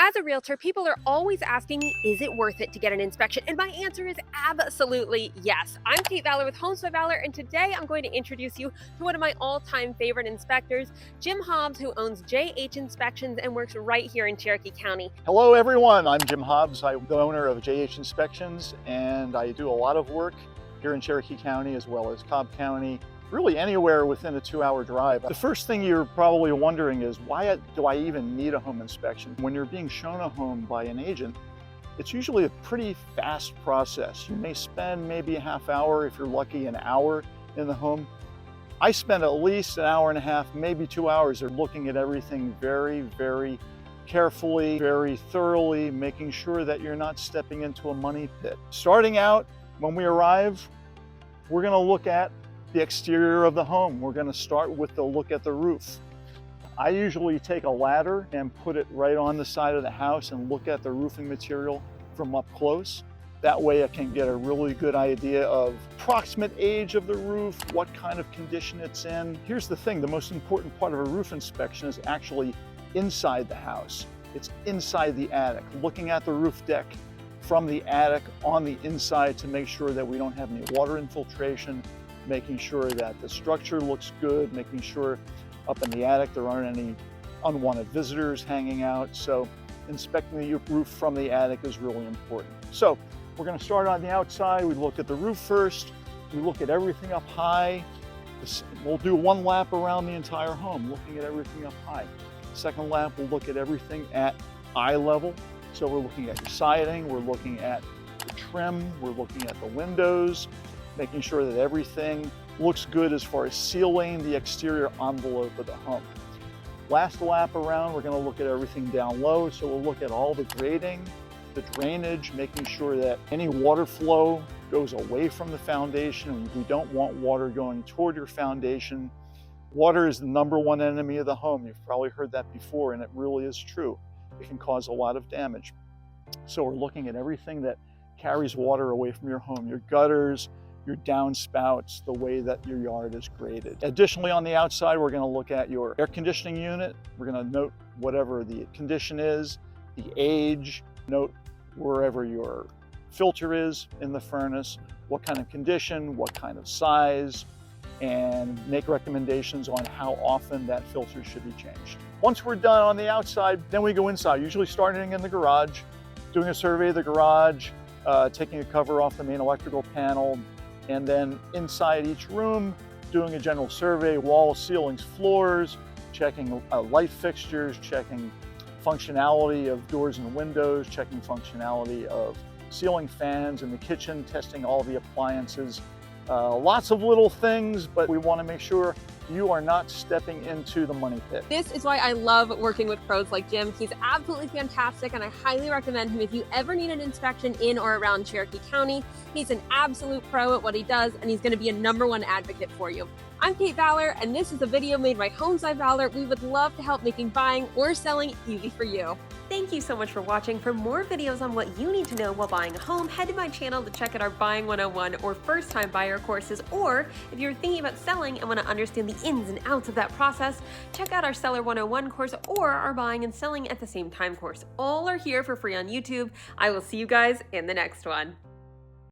As a realtor, people are always asking me, is it worth it to get an inspection? And my answer is absolutely yes. I'm Kate Valor with Homes by Valor, and today I'm going to introduce you to one of my all-time favorite inspectors, Jim Hobbs, who owns JH Inspections and works right here in Cherokee County. Hello everyone, I'm Jim Hobbs. I'm the owner of JH Inspections, and I do a lot of work here in Cherokee County as well as Cobb County, really anywhere within a 2-hour drive. The first thing you're probably wondering is, why do I even need a home inspection? When you're being shown a home by an agent, it's usually a pretty fast process. You may spend maybe a half hour, if you're lucky, an hour in the home. I spend at least an hour and a half, maybe 2 hours, of looking at everything very, very carefully, very thoroughly, making sure that you're not stepping into a money pit. Starting out, when we arrive, we're going to look at the exterior of the home. We're going to start with the look at the roof. I usually take a ladder and put it right on the side of the house and look at the roofing material from up close. That way I can get a really good idea of approximate age of the roof, what kind of condition it's in. Here's the thing, the most important part of a roof inspection is actually inside the house. It's inside the attic, looking at the roof deck from the attic on the inside to make sure that we don't have any water infiltration, making sure that the structure looks good, making sure up in the attic there aren't any unwanted visitors hanging out. So inspecting the roof from the attic is really important. So we're going to start on the outside. We look at the roof first. We look at everything up high. We'll do one lap around the entire home, looking at everything up high. Second lap, we'll look at everything at eye level. So we're looking at your siding, we're looking at the trim, we're looking at the windows, making sure that everything looks good as far as sealing the exterior envelope of the home. Last lap around, we're going to look at everything down low. So we'll look at all the grading, the drainage, making sure that any water flow goes away from the foundation. We don't want water going toward your foundation. Water is the #1 enemy of the home. You've probably heard that before, and it really is true. It can cause a lot of damage. So we're looking at everything that carries water away from your home, your gutters, your downspouts, the way that your yard is graded. Additionally, on the outside, we're going to look at your air conditioning unit. We're going to note whatever the condition is, the age, note wherever your filter is in the furnace, what kind of condition, what kind of size, and make recommendations on how often that filter should be changed. Once we're done on the outside, then we go inside, usually starting in the garage, doing a survey of the garage, taking a cover off the main electrical panel, and then inside each room, doing a general survey, walls, ceilings, floors, checking light fixtures, checking functionality of doors and windows, checking functionality of ceiling fans in the kitchen, testing all the appliances. Lots of little things, but we want to make sure you are not stepping into the money pit. This is why I love working with pros like Jim. He's absolutely fantastic, and I highly recommend him if you ever need an inspection in or around Cherokee County. He's an absolute pro at what he does, and he's going to be a #1 advocate for you. I'm Kate Valor, and this is a video made by Homes by Valor. We would love to help making buying or selling easy for you. Thank you so much for watching. For more videos on what you need to know while buying a home, head to my channel to check out our Buying 101 or First Time Buyer courses, or if you're thinking about selling and want to understand the ins and outs of that process, check out our Seller 101 course or our Buying and Selling at the Same Time course. All are here for free on YouTube. I will see you guys in the next one.